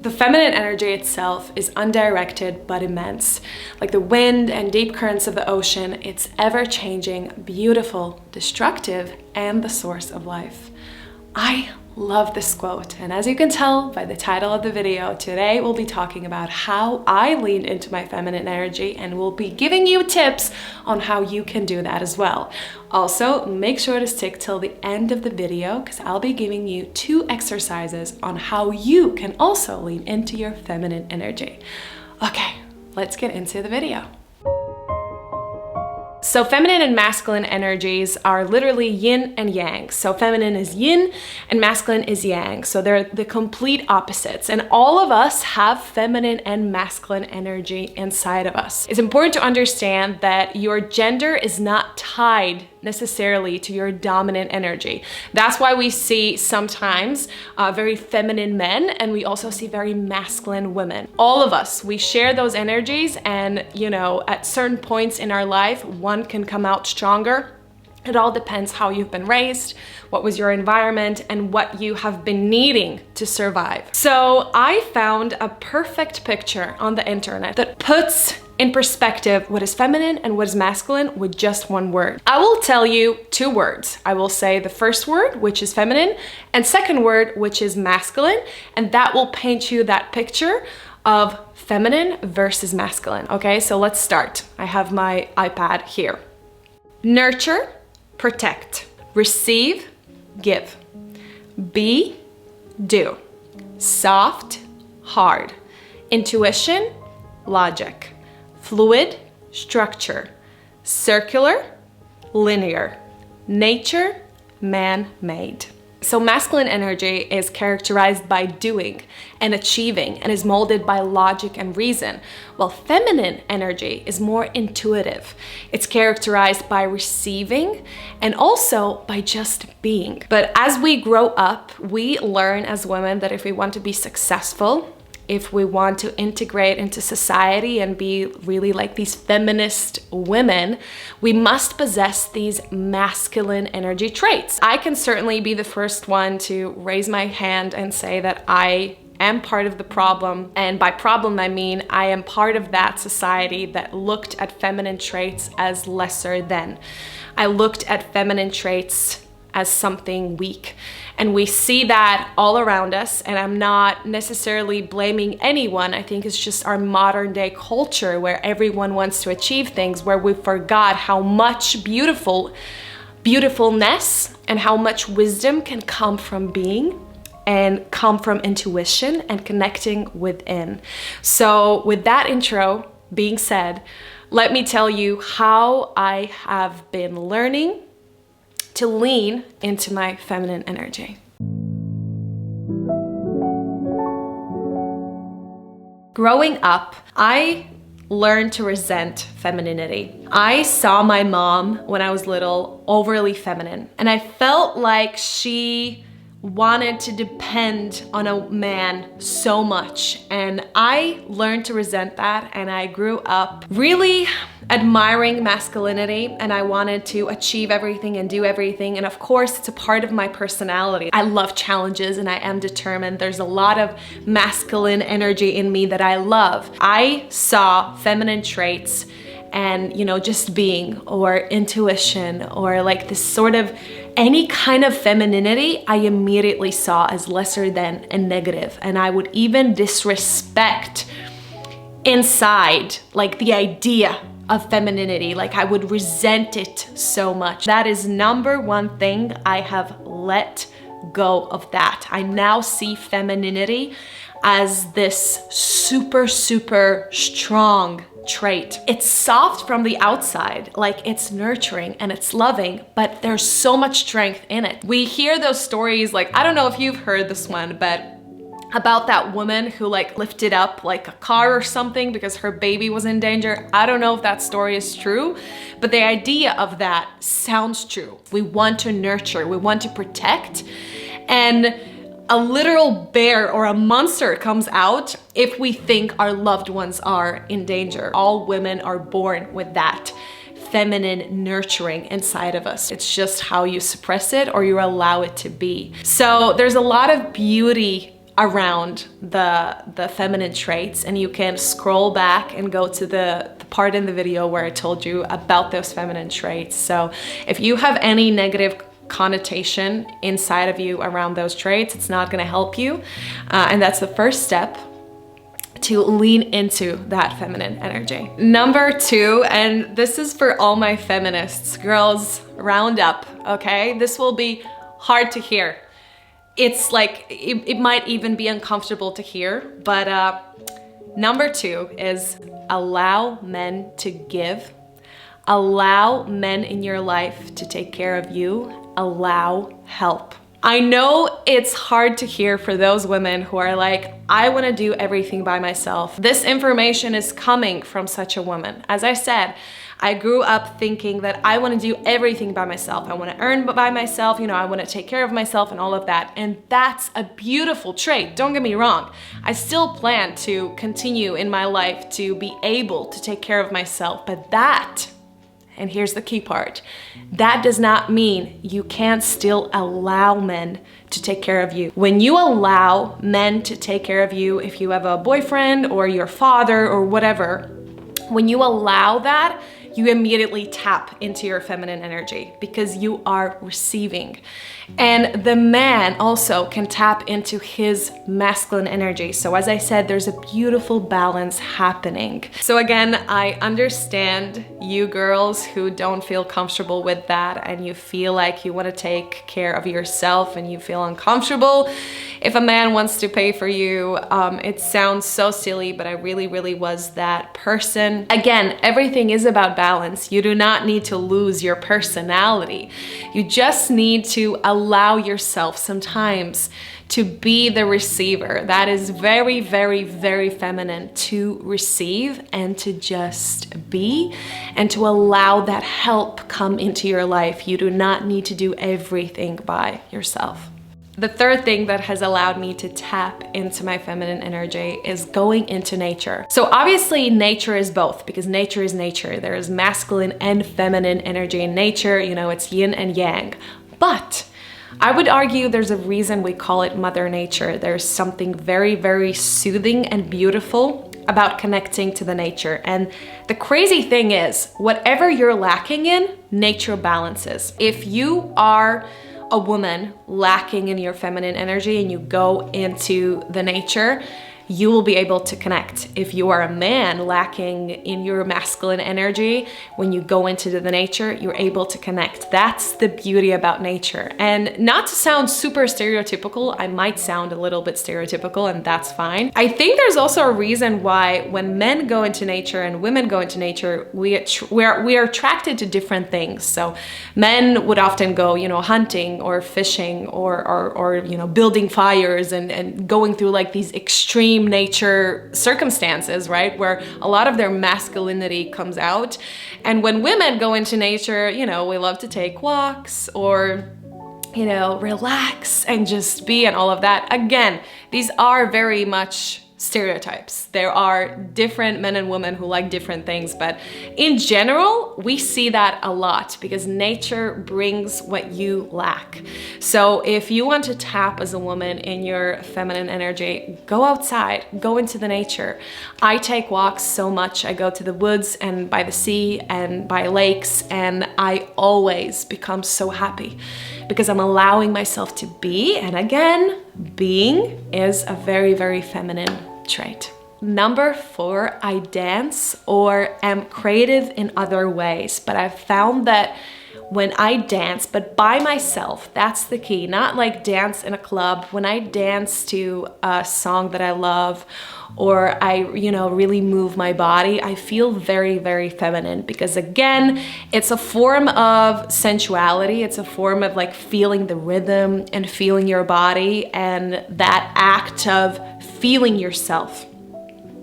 The feminine energy itself is undirected but immense. Like the wind and deep currents of the ocean, it's ever-changing, beautiful, destructive, and the source of life. I love this quote, and as you can tell by the title of the video, today we'll be talking about how I leaned into my feminine energy, and we'll be giving you tips on how you can do that as well. Also, make sure to stick till the end of the video because I'll be giving you 2 exercises on how you can also lean into your feminine energy. Okay, let's get into the video. So feminine and masculine energies are literally yin and yang. So feminine is yin and masculine is yang. So they're the complete opposites. And all of us have feminine and masculine energy inside of us. It's important to understand that your gender is not tied necessarily to your dominant energy. That's why we see sometimes very feminine men, and we also see very masculine women. All of us, we share those energies, and you know, at certain points in our life, one can come out stronger. It all depends how you've been raised, what was your environment, and what you have been needing to survive. So I found a perfect picture on the internet that puts in perspective what is feminine and what is masculine with just one word. I will tell you 2 words. I will say the first word, which is feminine, and second word, which is masculine, and that will paint you that picture of feminine versus masculine. Okay, so let's start. I have my iPad here. Nurture, protect. Receive, give. Be, do. Soft, hard. Intuition, logic. Fluid, structure. Circular, linear. Nature, man-made. So masculine energy is characterized by doing and achieving and is molded by logic and reason, while feminine energy is more intuitive. It's characterized by receiving and also by just being. But as we grow up, we learn as women that if we want to be successful, if we want to integrate into society and be really like these feminist women, we must possess these masculine energy traits. I can certainly be the first one to raise my hand and say that I am part of the problem. And by problem, I mean I am part of that society that looked at feminine traits as lesser than. I looked at feminine traits as something weak. And we see that all around us, and I'm not necessarily blaming anyone. I think it's just our modern day culture where everyone wants to achieve things, where we forgot how much beautifulness and how much wisdom can come from being and come from intuition and connecting within. So with that intro being said, let me tell you how I have been learning to lean into my feminine energy. Growing up, I learned to resent femininity. I saw my mom when I was little overly feminine, and I felt like she wanted to depend on a man so much, and I learned to resent that, and I grew up really admiring masculinity, and I wanted to achieve everything and do everything, and of course it's a part of my personality. I love challenges and I am determined. There's a lot of masculine energy in me that I love. I saw feminine traits and, you know, just being, or intuition, or like this sort of any kind of femininity, I immediately saw as lesser than and negative. And I would even disrespect inside, like the idea of femininity. Like I would resent it so much. That is number 1 thing I have let go of that. I now see femininity as this super strong trait. It's soft from the outside, like it's nurturing and it's loving, but there's so much strength in it. We hear those stories, like, I don't know if you've heard this one, but about that woman who like lifted up like a car or something because her baby was in danger. I don't know if that story is true, but the idea of that sounds true. We want to nurture, we want to protect, and a literal bear or a monster comes out if we think our loved ones are in danger. All women are born with that feminine nurturing inside of us. It's just how you suppress it or you allow it to be. So there's a lot of beauty around the feminine traits, and you can scroll back and go to the part in the video where I told you about those feminine traits. So if you have any negative connotation inside of you around those traits, it's not going to help you, and that's the first step to lean into that feminine energy. Number 2, and this is for all my feminists, girls, round up, okay? This will be hard to hear. It's like, it might even be uncomfortable to hear, but number 2 is allow men to give. Allow men in your life to take care of you. Allow help. I know it's hard to hear for those women who are like, I want to do everything by myself. This information is coming from such a woman. As I said, I grew up thinking that I want to do everything by myself. I want to earn by myself, you know, I want to take care of myself and all of that. And that's a beautiful trait, don't get me wrong. I still plan to continue in my life to be able to take care of myself, but that, and here's the key part, that does not mean you can't still allow men to take care of you. When you allow men to take care of you, if you have a boyfriend or your father or whatever, when you allow that, you immediately tap into your feminine energy because you are receiving. And the man also can tap into his masculine energy. So as I said, there's a beautiful balance happening. So again, I understand you girls who don't feel comfortable with that and you feel like you want to take care of yourself and you feel uncomfortable if a man wants to pay for you. It sounds so silly, but I really was that person. Again, everything is about balance. You do not need to lose your personality. You just need to allow yourself sometimes to be the receiver. That is very feminine, to receive and to just be and to allow that help come into your life. You do not need to do everything by yourself. The third thing that has allowed me to tap into my feminine energy is going into nature. So obviously nature is both, because nature is nature. There is masculine and feminine energy in nature. You know, it's yin and yang. But I would argue there's a reason we call it Mother Nature. There's something very soothing and beautiful about connecting to the nature. And the crazy thing is, whatever you're lacking in, nature balances. If you are a woman lacking in your feminine energy and you go into the nature, you will be able to connect. If you are a man lacking in your masculine energy, when you go into the nature, you're able to connect. That's the beauty about nature. And not to sound super stereotypical, I might sound a little bit stereotypical, and that's fine. I think there's also a reason why when men go into nature and women go into nature, we are attracted to different things. So men would often go, you know, hunting or fishing or you know, building fires and going through like these extreme nature circumstances, right? Where a lot of their masculinity comes out. And when women go into nature, you know, we love to take walks or, you know, relax and just be and all of that. Again, these are very much stereotypes. There are different men and women who like different things, but in general, we see that a lot because nature brings what you lack. So if you want to tap as a woman in your feminine energy, go outside, go into the nature. I take walks so much. I go to the woods and by the sea and by lakes, and I always become so happy because I'm allowing myself to be. And again, being is a very feminine trait. Number 4, I dance or am creative in other ways, but I've found that when I dance, but by myself, that's the key, not like dance in a club. When I dance to a song that I love, or I, you know, really move my body, I feel very feminine because again, it's a form of sensuality. It's a form of like feeling the rhythm and feeling your body, and that act of feeling yourself,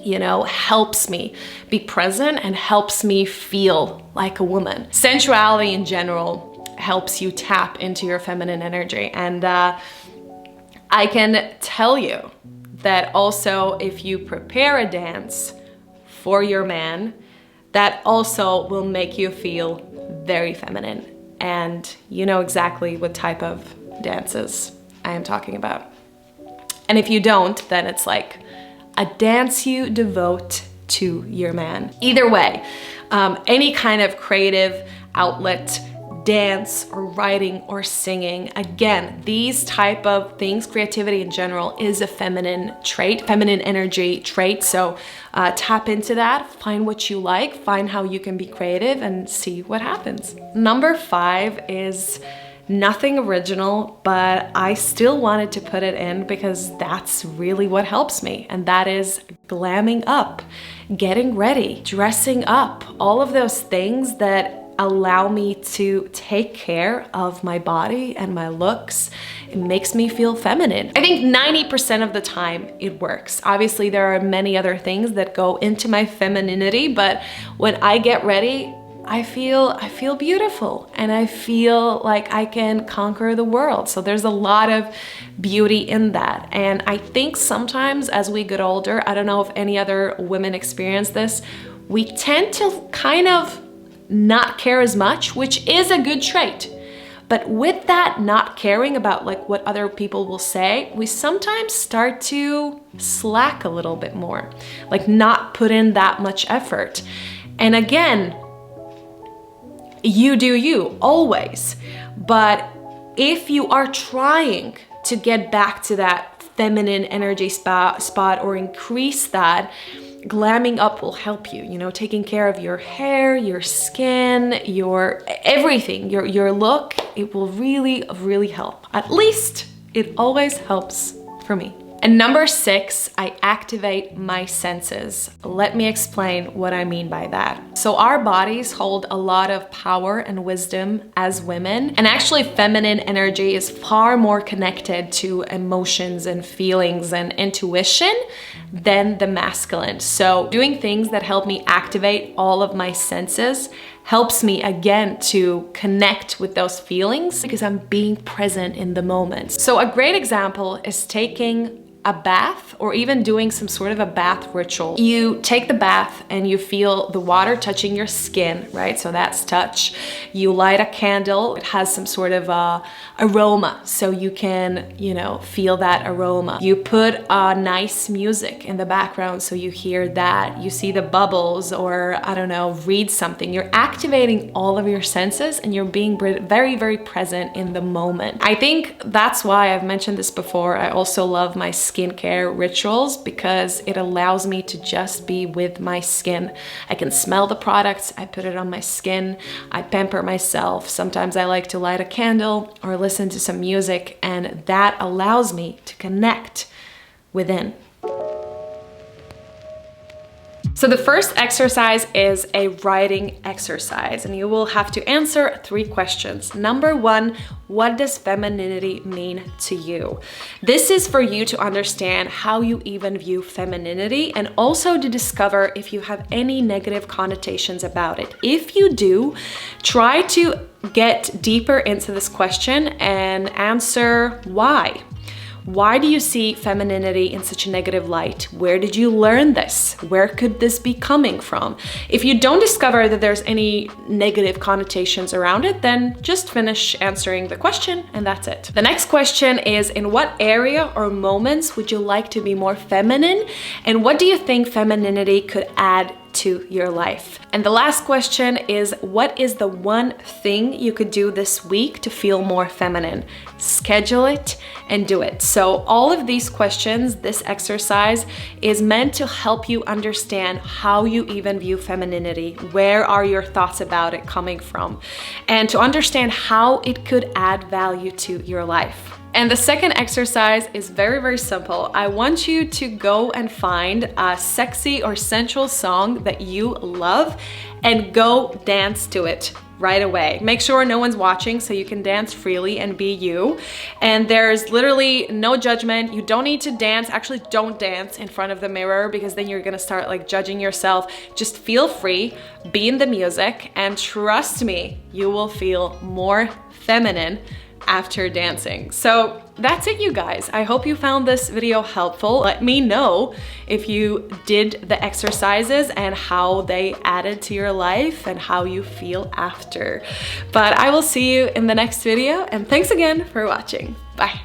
you know, helps me be present and helps me feel like a woman. Sensuality in general helps you tap into your feminine energy. And I can tell you that also if you prepare a dance for your man, that also will make you feel very feminine. And you know exactly what type of dances I am talking about. And if you don't, then it's like a dance you devote to your man. Either way, any kind of creative outlet, dance or writing or singing, again, these type of things, creativity in general, is a feminine trait, feminine energy trait. So tap into that, find what you like, find how you can be creative and see what happens. Number 5 is nothing original, but I still wanted to put it in because that's really what helps me. And that is glamming up, getting ready, dressing up, all of those things that allow me to take care of my body and my looks. It makes me feel feminine. I think 90% of the time it works. Obviously, there are many other things that go into my femininity, but when I get ready, I feel beautiful and I feel like I can conquer the world. So there's a lot of beauty in that. And I think sometimes as we get older, I don't know if any other women experience this, we tend to kind of not care as much, which is a good trait. But with that not caring about like what other people will say, we sometimes start to slack a little bit more, like not put in that much effort. And again, you do you, always. But if you are trying to get back to that feminine energy spot or increase that, glamming up will help you, taking care of your hair, your skin, your everything, your look. It will really, really help. At least it always helps for me. And number 6, I activate my senses. Let me explain what I mean by that. So our bodies hold a lot of power and wisdom as women, and actually feminine energy is far more connected to emotions and feelings and intuition than the masculine. So doing things that help me activate all of my senses helps me again to connect with those feelings because I'm being present in the moment. So a great example is taking a bath or even doing some sort of a bath ritual. You take the bath and you feel the water touching your skin, right? So that's touch. You light a candle. It has some sort of aroma, so you can, feel that aroma. You put nice music in the background so you hear that. You see the bubbles or, I don't know, read something. You're activating all of your senses and you're being very, very present in the moment. I think that's why I've mentioned this before. I also love my skincare rituals because it allows me to just be with my skin. I can smell the products, I put it on my skin, I pamper myself. Sometimes I like to light a candle or listen to some music, and that allows me to connect within. So the first exercise is a writing exercise, and you will have to answer 3 questions. Number 1, what does femininity mean to you? This is for you to understand how you even view femininity and also to discover if you have any negative connotations about it. If you do, try to get deeper into this question and answer why. Why do you see femininity in such a negative light? Where did you learn this? Where could this be coming from? If you don't discover that there's any negative connotations around it, then just finish answering the question and that's it. The next question is, in what area or moments would you like to be more feminine? And what do you think femininity could add to your life? And the last question is, what is the one thing you could do this week to feel more feminine? Schedule it and do it. So all of these questions, this exercise is meant to help you understand how you even view femininity. Where are your thoughts about it coming from? And to understand how it could add value to your life. And the second exercise is very, very simple. I want you to go and find a sexy or sensual song that you love and go dance to it right away. Make sure no one's watching so you can dance freely and be you. And there's literally no judgment. You don't need to dance. Actually, don't dance in front of the mirror because then you're gonna start like judging yourself. Just feel free, be in the music, and trust me, you will feel more feminine after dancing. So that's it, you guys. I hope you found this video helpful. Let me know if you did the exercises and how they added to your life and how you feel after. But I will see you in the next video, and thanks again for watching. Bye.